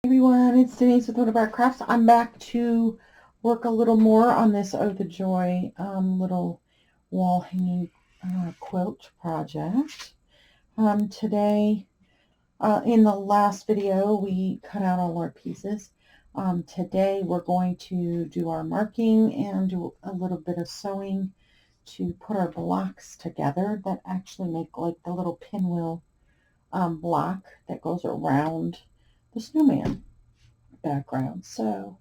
Everyone, it's Denise with Wondubar Crafts. I'm back to work a little more on this Oh the Joy little wall hanging quilt project. Today, in the last video, we cut out all our pieces. Today, we're going to do our marking and do a little bit of sewing to put our blocks together that actually make like the little pinwheel block that goes around the snowman background. So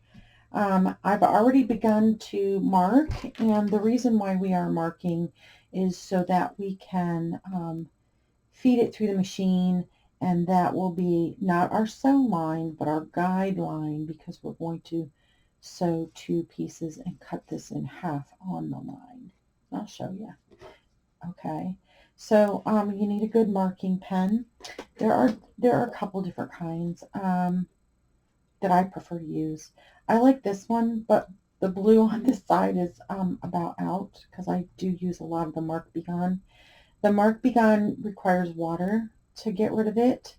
I've already begun to mark, and the reason why we are marking is so that we can feed it through the machine, and that will be not our sew line but our guide line, because we're going to sew two pieces and cut this in half on the line. I'll show you. Okay, so you need a good marking pen. There are a couple different kinds that I prefer to use. I like this one, but the blue on this side is about out because I do use a lot of the Mark Begon. The Mark Begon requires water to get rid of it,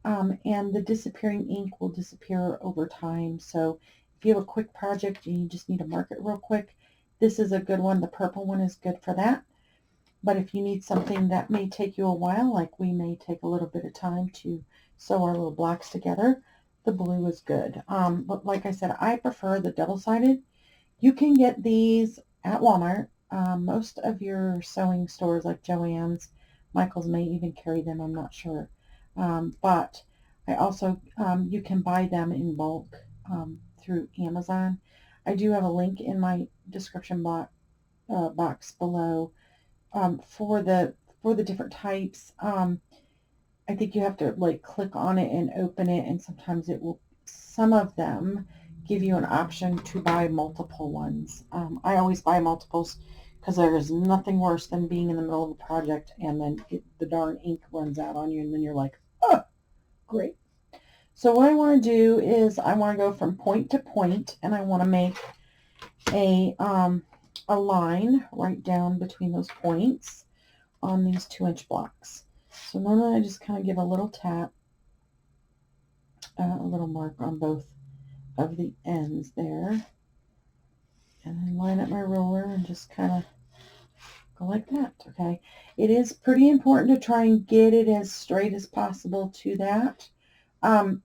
and the disappearing ink will disappear over time. So if you have a quick project and you just need to mark it real quick, this is a good one. The purple one is good for that. But if you need something that may take you a while, like we may take a little bit of time to sew our little blocks together, the blue is good. But like I said, I prefer the double-sided. You can get these at Walmart. Most of your sewing stores like Joann's, Michael's may even carry them, I'm not sure. But I also, you can buy them in bulk through Amazon. I do have a link in my description box below for the different types. I think you have to like click on it and open it, and sometimes it will, some of them give you an option to buy multiple ones. I always buy multiples because there is nothing worse than being in the middle of a project and then the darn ink runs out on you, and then you're like, oh, great. So what I want to do is I want to go from point to point, and I want to make a line right down between those points on these 2-inch blocks. So normally I just kind of give a little tap, a little mark on both of the ends there, and then line up my ruler and just kind of go like that. Okay, it is pretty important to try and get it as straight as possible to that. It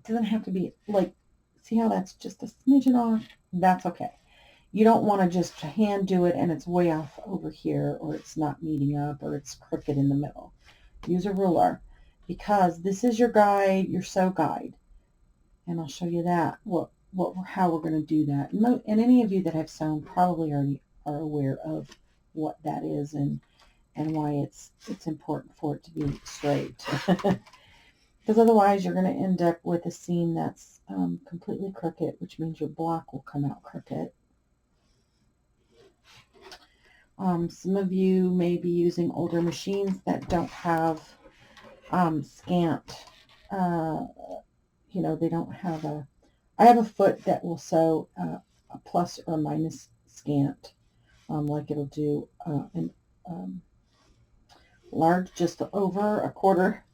doesn't have to be like, see how that's just a smidgen off? That's okay. You don't want to just hand do it and it's way off over here, or it's not meeting up, or it's crooked in the middle. Use a ruler, because this is your guide, your sew guide, and I'll show you that how we're going to do that. And any of you that have sewn probably already are aware of what that is and why it's important for it to be straight. Because otherwise you're going to end up with a seam that's completely crooked, which means your block will come out crooked. Some of you may be using older machines that don't have scant, they don't have I have a foot that will sew a plus or minus scant, like it'll do an large just over a quarter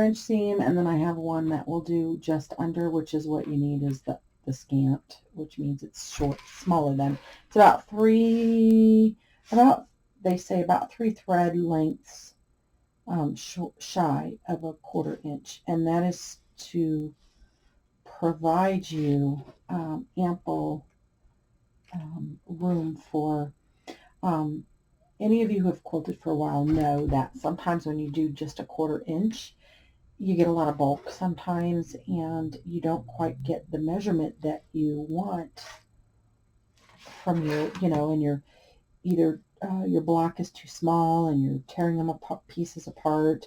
inch seam, and then I have one that will do just under, which is what you need, is the scant, which means it's smaller than, it's they say about 3 thread lengths shy of a quarter inch, and that is to provide you ample room for, any of you who have quilted for a while know that sometimes when you do just a quarter inch, you get a lot of bulk sometimes, and you don't quite get the measurement that you want from your, and you're either your block is too small and you're tearing them pieces apart,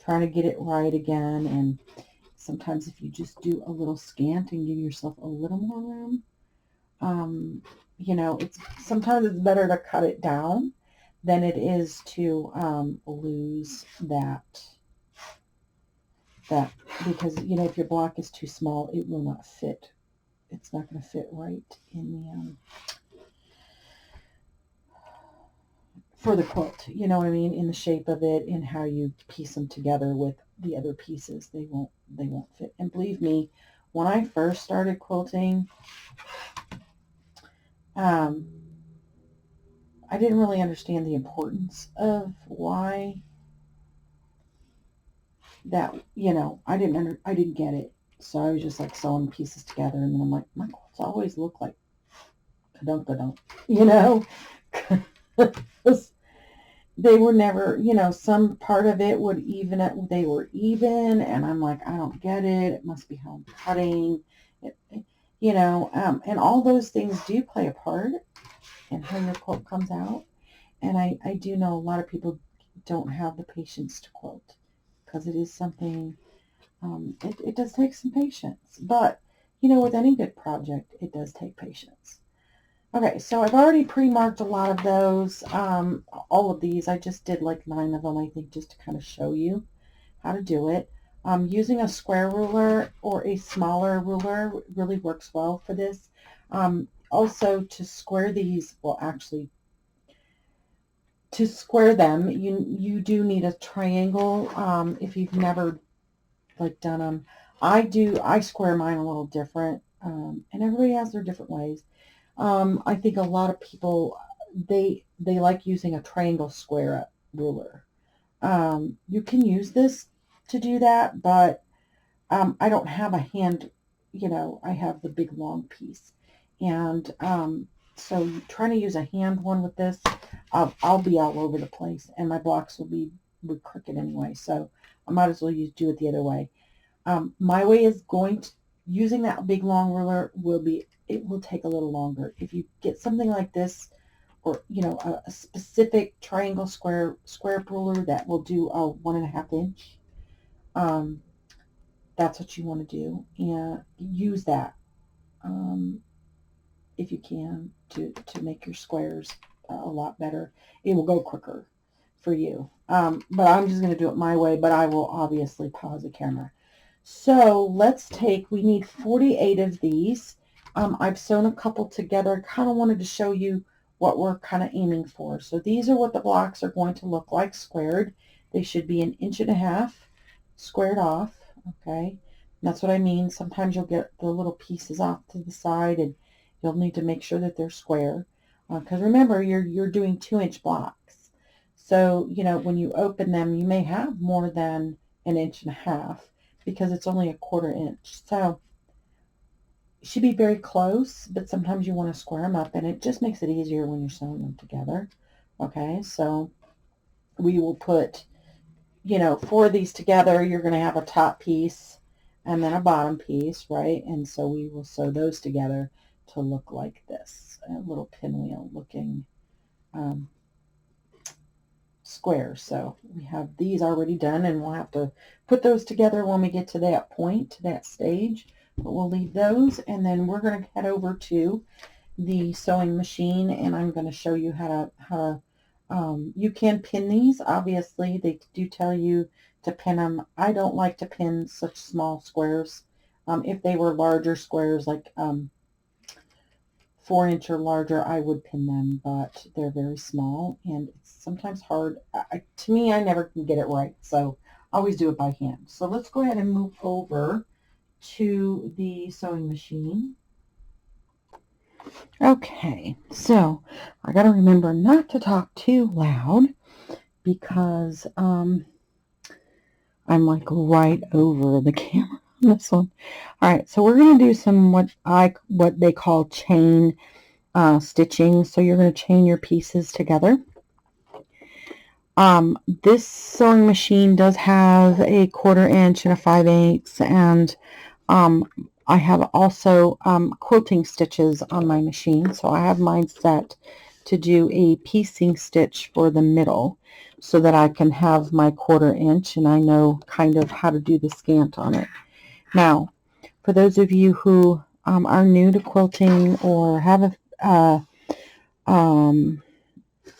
trying to get it right again. And sometimes if you just do a little scant and give yourself a little more room, sometimes it's better to cut it down than it is to lose that, because if your block is too small, it will not fit. It's not going to fit right in the for the quilt, you know what I mean, in the shape of it, in how you piece them together with the other pieces. They won't fit. And believe me, when I first started quilting, I didn't really understand the importance of why that, I didn't get it. So I was just like sewing pieces together, and then I'm like, my quilts always look like ka-dunk, you know? 'Cause they were never, some part of it would even it, they were even, and I'm like, I don't get it. It must be how I'm cutting, and all those things do play a part in how your quilt comes out. And I do know a lot of people don't have the patience to quilt because it is something, it does take some patience. But, with any good project, it does take patience. Okay, so I've already pre-marked a lot of those. All of these, I just did like 9 of them, I think, just to kind of show you how to do it. Using a square ruler or a smaller ruler really works well for this. Also, to square these, well, actually, to square them, you do need a triangle. If you've never like done them, I square mine a little different, and everybody has their different ways. I think a lot of people, they like using a triangle square ruler. You can use this to do that, but I don't have a hand, I have the big long piece. And so trying to use a hand one with this, I'll be all over the place, and my blocks will be crooked anyway. So I might as well do it the other way. My way is using that big long ruler it will take a little longer. If you get something like this, or a specific triangle square ruler that will do a 1.5 inch, that's what you want to do, and use that, if you can, to make your squares a lot better. It will go quicker for you. But I'm just going to do it my way, but I will obviously pause the camera. So we need 48 of these. I've sewn a couple together. Kind of wanted to show you what we're kind of aiming for. So these are what the blocks are going to look like squared. They should be 1.5 inches squared off. Okay, and that's what I mean. Sometimes you'll get the little pieces off to the side, and you'll need to make sure that they're square. Because remember, you're doing 2-inch blocks. So, when you open them, you may have more than 1.5 inches because it's only 1/4 inch. So it should be very close, but sometimes you want to square them up, and it just makes it easier when you're sewing them together. Okay, so we will put, 4 of these together. You're going to have a top piece and then a bottom piece, right? And so we will sew those together to look like this, a little pinwheel looking square. So we have these already done, and we'll have to put those together when we get to that point, to that stage. But we'll leave those, and then we're going to head over to the sewing machine, and I'm going to show you how to you can pin these. Obviously, they do tell you to pin them. I don't like to pin such small squares. If they were larger squares, like 4-inch or larger, I would pin them, but they're very small, and it's sometimes hard. To me, I never can get it right, so I always do it by hand. So let's go ahead and move over to the sewing machine. Okay, so I got to remember not to talk too loud because I'm like right over the camera on this one. All right, so we're going to do some what they call chain stitching. So you're going to chain your pieces together. This sewing machine does have a 1/4 inch and a 5/8, and I have also quilting stitches on my machine, so I have mine set to do a piecing stitch for the middle so that I can have my 1/4 inch, and I know kind of how to do the scant on it. Now, for those of you who are new to quilting or have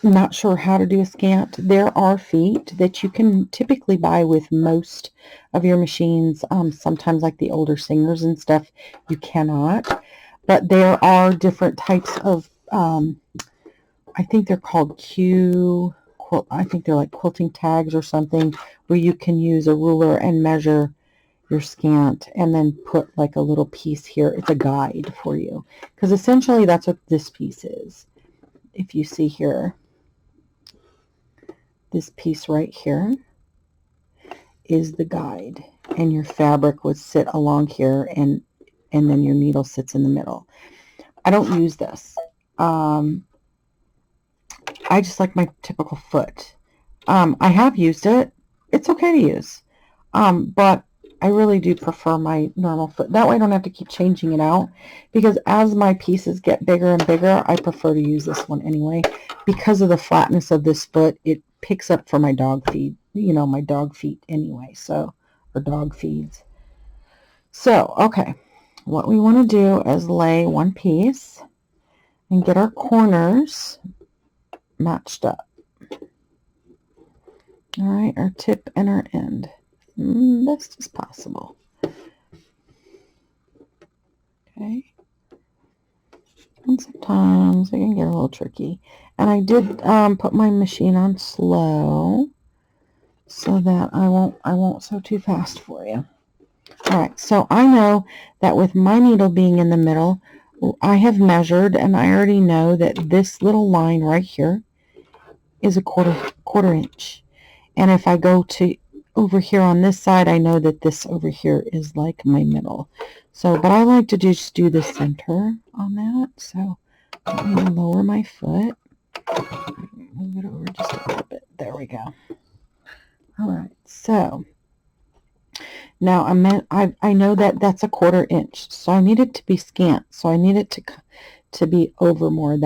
not sure how to do a scant, there are feet that you can typically buy with most of your machines. Sometimes, like the older Singers and stuff, you cannot. But there are different types of, I think they're called I think they're like quilting tags or something, where you can use a ruler and measure your scant, and then put like a little piece here. It's a guide for you, because essentially that's what this piece is. If you see here, this piece right here is the guide, and your fabric would sit along here, and then your needle sits in the middle. I don't use this. I just like my typical foot. I have used it. It's okay to use. But I really do prefer my normal foot. That way I don't have to keep changing it out, because as my pieces get bigger and bigger, I prefer to use this one anyway. Because of the flatness of this foot, it picks up for my dog feed, my dog feet anyway, so, or dog feeds. So, okay, what we want to do is lay one piece and get our corners matched up. All right, our tip and our end. Best as possible. Okay. And sometimes it can get a little tricky. And I did put my machine on slow so that I won't sew too fast for you. All right, so I know that with my needle being in the middle, I have measured, and I already know that this little line right here is a quarter inch. And if I go to over here on this side, I know that this over here is like my middle. So, but I like to just do the center on that. So I'm going to lower my foot. Move it over just a little bit. There we go. All right. So now I know that that's a quarter inch. So I need it to be scant. So I need it to be over more.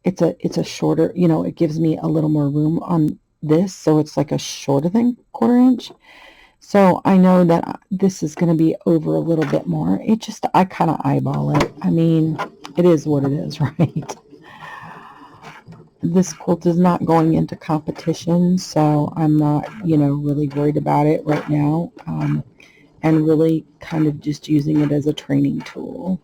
It's a shorter, it gives me a little more room on this, so it's like a shorter than quarter inch. So I know that this is going to be over a little bit more. I kind of eyeball it. I mean, it is what it is, right? This quilt is not going into competition, so I'm not, really worried about it right now, and really kind of just using it as a training tool.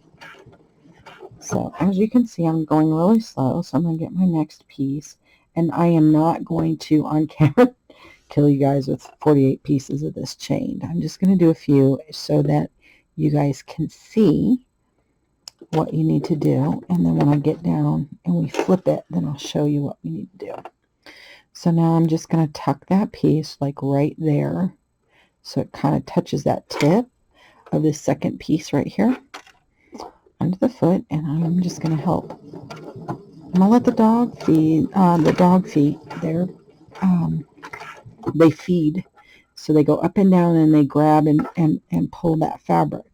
So as you can see, I'm going really slow, so I'm going to get my next piece, and I am not going to, on camera, kill you guys with 48 pieces of this chain. I'm just going to do a few so that you guys can see what you need to do, and then when I get down and we flip it, then I'll show you what we need to do. So now I'm just going to tuck that piece like right there, so it kind of touches that tip of this second piece right here under the foot, and I'm just going to help. I'm going to let the dog feed, they feed. So they go up and down, and they grab and pull that fabric.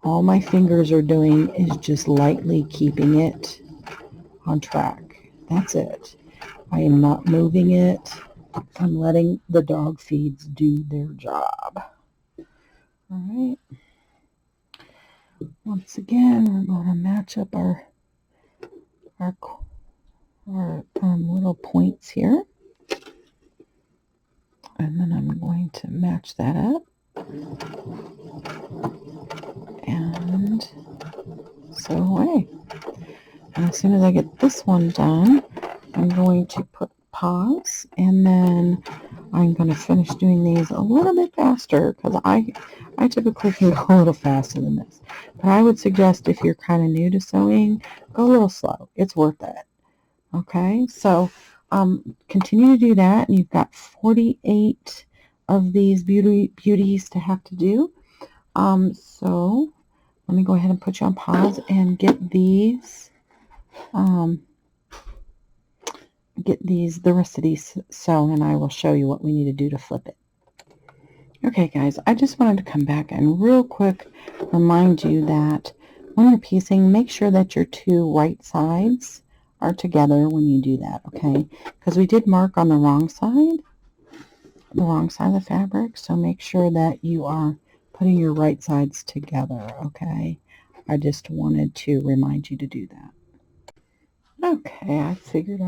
All my fingers are doing is just lightly keeping it on track. That's it. I am not moving it. I'm letting the dog feeds do their job. All right. Once again, we're going to match up our little points here, and then I'm going to match that up and sew away. And as soon as I get this one done, I'm going to put pause, and then I'm going to finish doing these a little bit faster, because I typically can go a little faster than this. But I would suggest, if you're kind of new to sewing, go a little slow. It's worth it. Okay, so continue to do that, and you've got 48 of these beauties to have to do. So let me go ahead and put you on pause and get these the rest of these sewn, and I will show you what we need to do to flip it. Okay guys, I just wanted to come back and real quick remind you that when you're piecing, make sure that your two right sides are together when you do that, okay? Because we did mark on the wrong side of the fabric, so make sure that you are putting your right sides together, okay? I just wanted to remind you to do that. Okay, I figured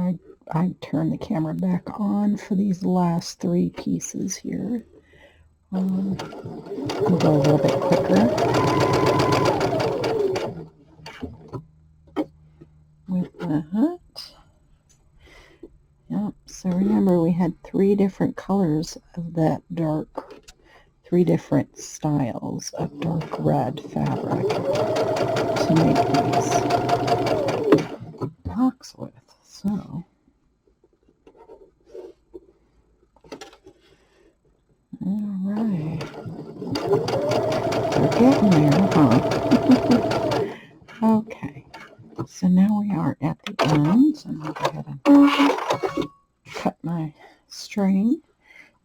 I'd turn the camera back on for these last three pieces here. We'll go a little bit quicker with that. Yep, So remember, we had 3 different colors of that dark, 3 different styles of dark red fabric to make these blocks with. So, all right, we're getting there, huh? Okay, so now we are at the end. So I'm going to go ahead and cut my string.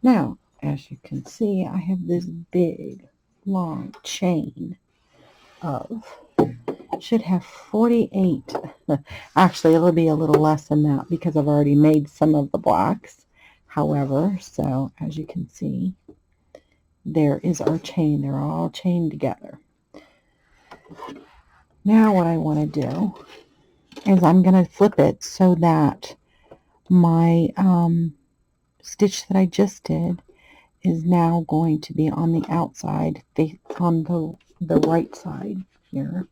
Now, as you can see, I have this big, long chain of, should have 48. Actually, it'll be a little less than that because I've already made some of the blocks. However, so as you can see, there is our chain. They're all chained together. Now what I want to do is I'm going to flip it so that my stitch that I just did is now going to be on the outside, on the right side here,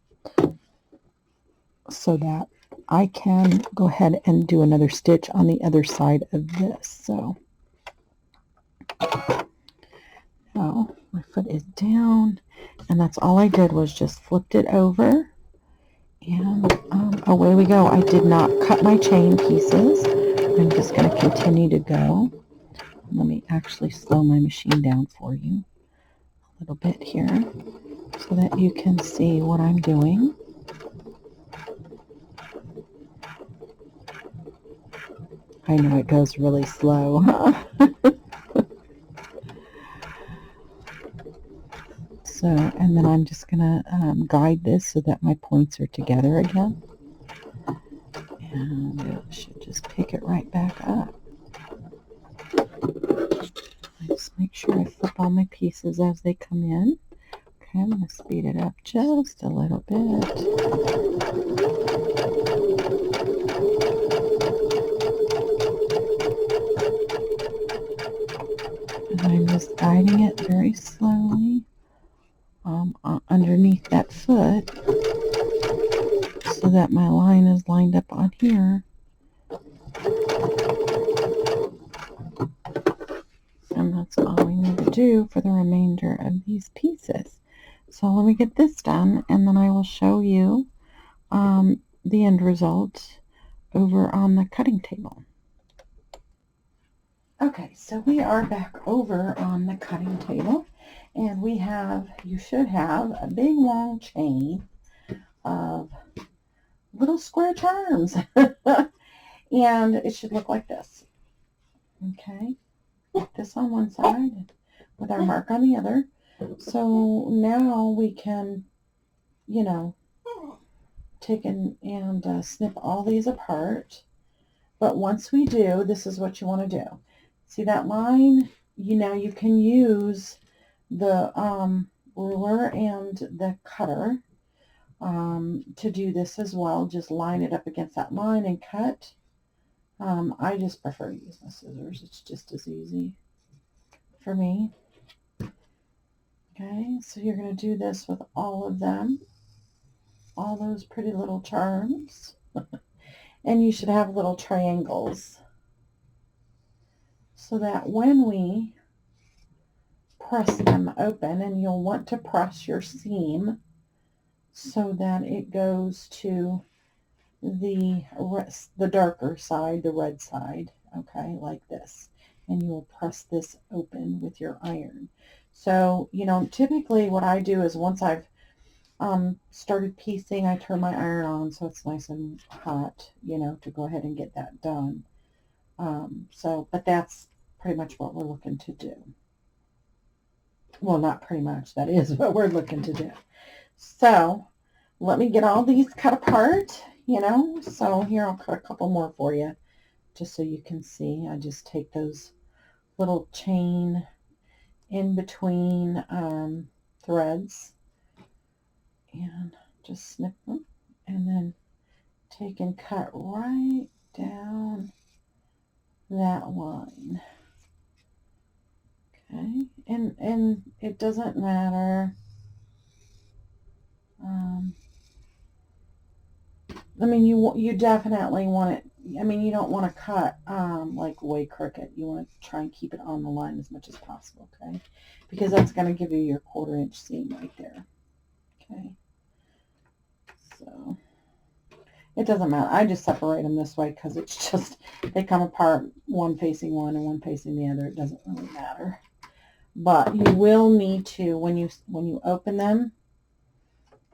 so that I can go ahead and do another stitch on the other side of this. So now my foot is down, and that's all I did was just flipped it over, and away we go. I did not cut my chain pieces. I'm just going to continue to go. Let me actually slow my machine down for you a little bit here so that you can see what I'm doing. I know it goes really slow, huh? So, and then I'm just going to guide this so that my points are together again. And it should just pick it right back up. I just make sure I flip all my pieces as they come in. Okay, I'm going to speed it up just a little bit. And I'm just guiding it very slowly underneath that foot so that my line is lined up on here. And that's all we need to do for the remainder of these pieces. So let me get this done, and then I will show you the end result over on the cutting table. Okay, so we are back over on the cutting table, and we have, you should have a big long chain of little square charms. And it should look like this. Okay, this on one side with our mark on the other. So now we can, you know, take and snip all these apart. But once we do, this is what you want to do. See that line? You can use the ruler and the cutter to do this as well. Just line it up against that line and cut. I just prefer to use my scissors. It's just as easy for me. Okay, so you're going to do this with all of them. All those pretty little charms. And you should have little triangles so that when we press them open, and you'll want to press your seam so that it goes to the darker side, the red side, okay, like this. And you will press this open with your iron. So, typically what I do is once I've started piecing, I turn my iron on so it's nice and hot, to go ahead and get that done. But that's pretty much what we're looking to do. Well, not pretty much, that is what we're looking to do. So let me get all these cut apart, so here I'll cut a couple more for you just so you can see. I just take those little chain in between threads and just snip them, and then take and cut right down that line. Okay, and it doesn't matter. I mean, you definitely want it I mean, you don't want to cut like way crooked. You want to try and keep it on the line as much as possible, okay? Because that's going to give you your 1/4 inch seam right there, okay? So it doesn't matter. I just separate them this way because it's just, they come apart one facing one and one facing the other. It doesn't really matter. But you will need to, when you open them,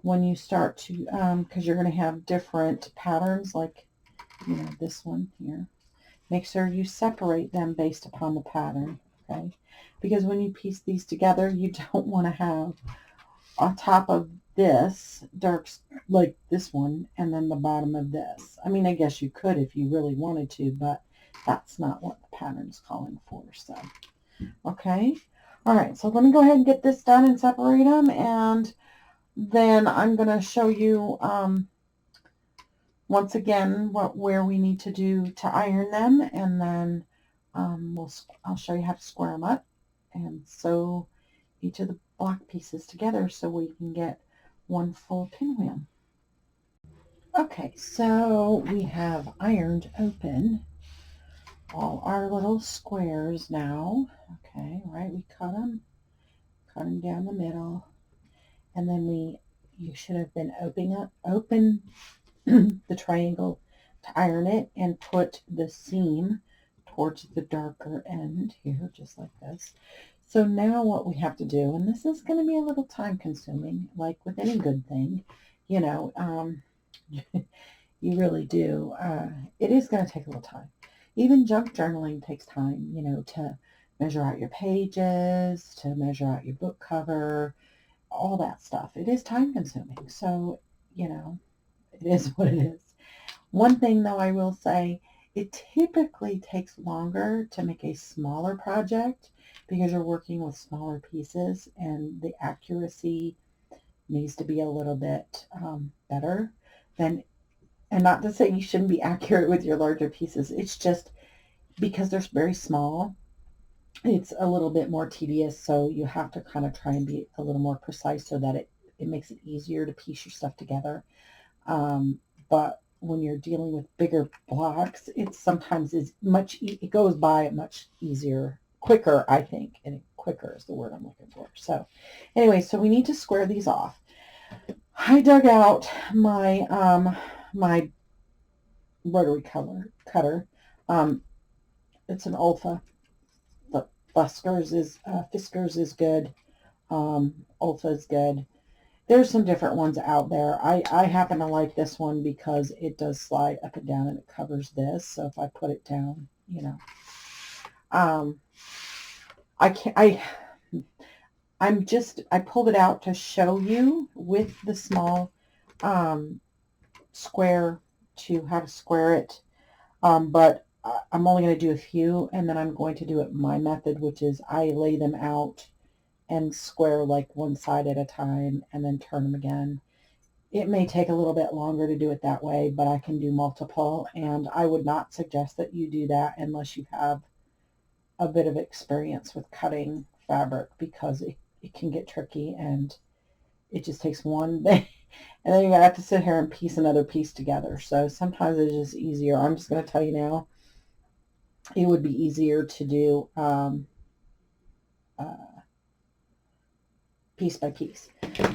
when you start to, because you're going to have different patterns, like, you know, this one here. Make sure you separate them based upon the pattern, okay? Because when you piece these together, you don't want to have on top of this dark, like this one, and then the bottom of this. I mean, I guess you could if you really wanted to, but that's not what the pattern's calling for. So, okay. All right, so let me go ahead and get this done and separate them, and then I'm going to show you once again where we need to do to iron them, and then I'll show you how to square them up and sew each of the block pieces together so we can get one full pinwheel. Okay, so we have ironed open all our little squares now. Okay, right, we cut them down the middle, and then you should have been open the triangle to iron it and put the seam towards the darker end here, just like this. So now what we have to do, and this is going to be a little time consuming, like with any good thing, you know, you really do. It is going to take a little time. Even junk journaling takes time, you know, to measure out your pages, to measure out your book cover, all that stuff. It is time consuming. So, you know, it is what it is. One thing though, I will say, it typically takes longer to make a smaller project because you're working with smaller pieces and the accuracy needs to be a little bit better than, and not to say you shouldn't be accurate with your larger pieces. It's just because they're very small, it's a little bit more tedious. So you have to kind of try and be a little more precise so that it makes it easier to piece your stuff together. But when you're dealing with bigger blocks, it sometimes is it goes by much easier, quicker, I think. And quicker is the word I'm looking for. So anyway, so we need to square these off. I dug out my rotary cutter. It's an Olfa. The Fiskars is good. Olfa is good. There's some different ones out there. I happen to like this one because it does slide up and down and it covers this. So if I put it down, you know, I pulled it out to show you with the small square to how to square it. But I'm only going to do a few, and then I'm going to do it my method, which is I lay them out and square like one side at a time and then turn them again. It may take a little bit longer to do it that way, but I can do multiple, and I would not suggest that you do that unless you have a bit of experience with cutting fabric, because it can get tricky and it just takes one thing and then you have to sit here and piece another piece together. So sometimes it's just easier. I'm just going to tell you now, it would be easier to do piece by piece.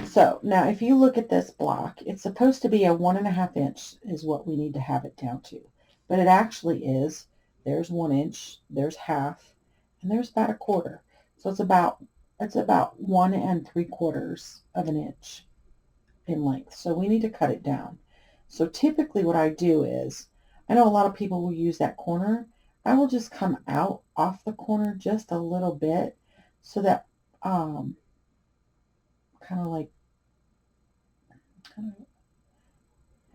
So now if you look at this block, it's supposed to be a 1.5 inch is what we need to have it down to. But it actually is, there's 1 inch, there's half, and there's about 1/4. So it's about 1 3/4 of an inch in length. So we need to cut it down. So typically what I do is, I know a lot of people will use that corner. I will just come out off the corner just a little bit so that kind of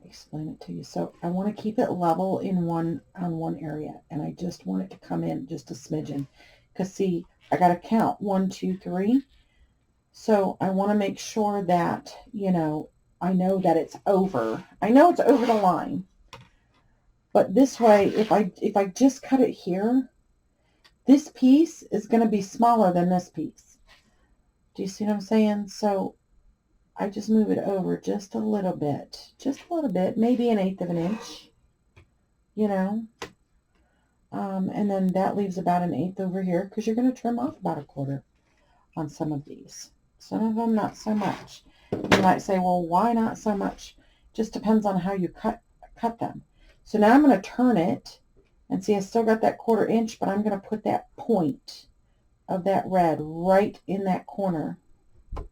explain it to you. So I want to keep it level on one area, and I just want it to come in just a smidgen, because see, I got to count 1 2 3. So I want to make sure that, you know, I know that it's over. I know it's over the line, but this way, if I just cut it here, this piece is going to be smaller than this piece. Do you see what I'm saying? So I just move it over just a little bit, maybe 1/8 of an inch. you know. And then that leaves about 1/8 over here because you're going to trim off about 1/4 on some of these. Some of them not so much. You might say, well, why not so much? Just depends on how you cut them. So now I'm going to turn it and see I still got that 1/4 inch, but I'm going to put that point of that red right in that corner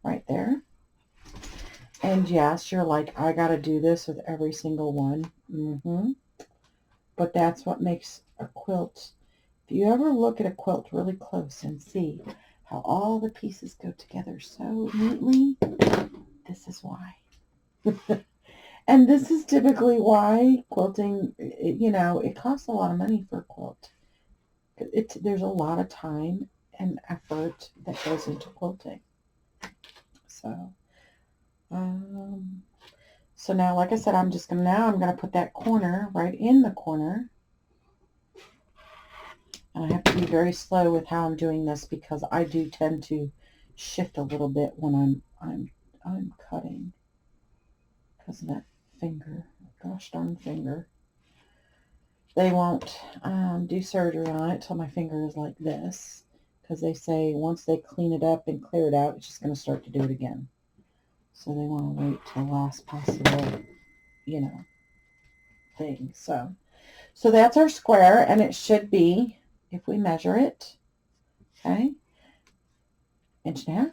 right there. And yes, you're like, I got to do this with every single one. But that's what makes a quilt. If you ever look at a quilt really close and see how all the pieces go together so neatly, this is why. And this is typically why quilting, it costs a lot of money for a quilt. There's a lot of time and effort that goes into quilting. So now, like I said, I'm going to put that corner right in the corner. And I have to be very slow with how I'm doing this because I do tend to shift a little bit when I'm cutting because of that finger, gosh darn finger. They won't do surgery on it till my finger is like this because they say once they clean it up and clear it out, it's just going to start to do it again. So they want to wait till the last possible, thing. So that's our square, and it should be, if we measure it, okay, 1.5 inches, 1.5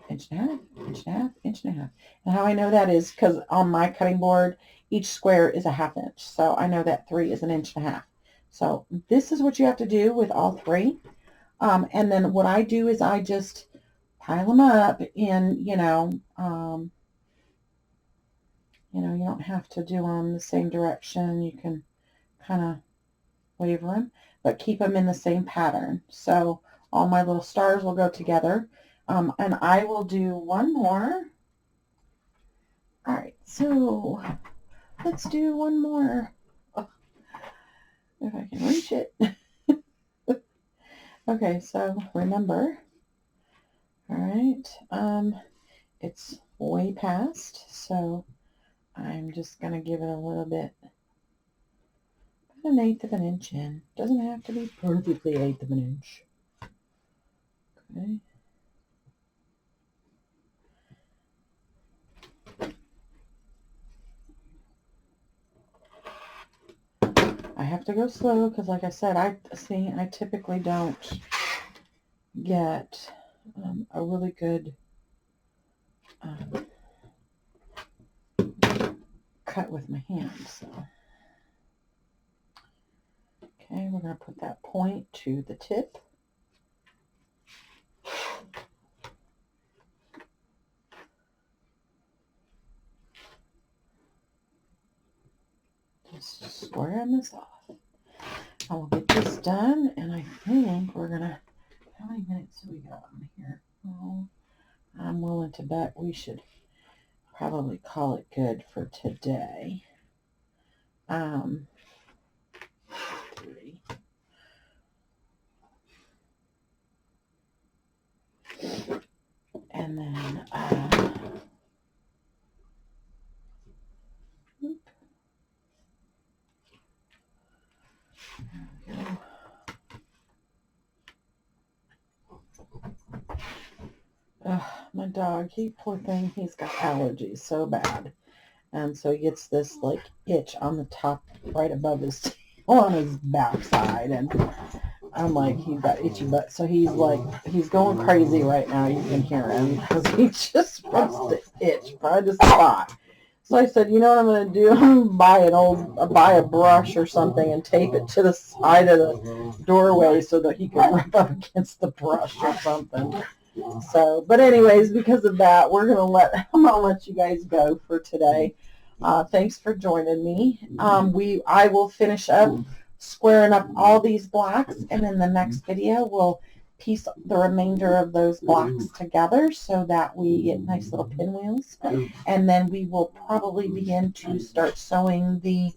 inches, 1.5 inches, 1.5 inches. And how I know that is because on my cutting board, each square is 1/2 inch. So I know that 3 is 1.5 inches. So this is what you have to do with all 3. And then what I do is I just pile them up in, you don't have to do them the same direction. You can kind of waver them, but keep them in the same pattern. So all my little stars will go together. And I will do one more. All right, so let's do one more. Oh, if I can reach it. Okay, so remember, all right, it's way past, so I'm just going to give it a little bit, about 1/8 of an inch in. Doesn't have to be perfectly 1/8 of an inch. Okay. I have to go slow because, like I said, I typically don't get a really good cut with my hands. So. Okay, we're going to put that point to the tip. Just squaring this off. I will get this done, and I think we're going to, how many minutes do we got on here? Oh, I'm willing to bet we should probably call it good for today. 3. And then, my dog, poor thing, he's got allergies so bad. And so he gets this like itch on the top right above his tail on his backside. And I'm like, he's got itchy butt. So he's going crazy right now. You can hear him because he just wants to itch, find a spot. So I said, you know what I'm going to do? I'm going to buy a brush or something and tape it to the side of the doorway so that he can rub up against the brush or something. So, but anyways, because of that, I'm going to let you guys go for today. Thanks for joining me. I will finish up squaring up all these blocks, and in the next video, we'll piece the remainder of those blocks together so that we get nice little pinwheels. And then we will probably begin to start sewing the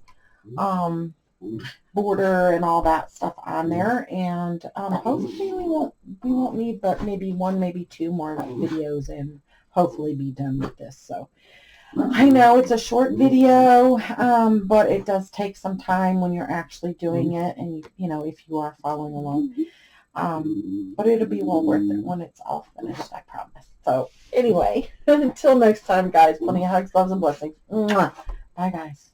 border and all that stuff on there. And hopefully we won't need but maybe 1, maybe 2 more videos and hopefully be done with this. So I know it's a short video, but it does take some time when you're actually doing it, and you know, if you are following along. But it'll be well worth it when it's all finished, I promise. So anyway, until next time, guys, plenty of hugs, loves, and blessings. Mwah. Bye, guys.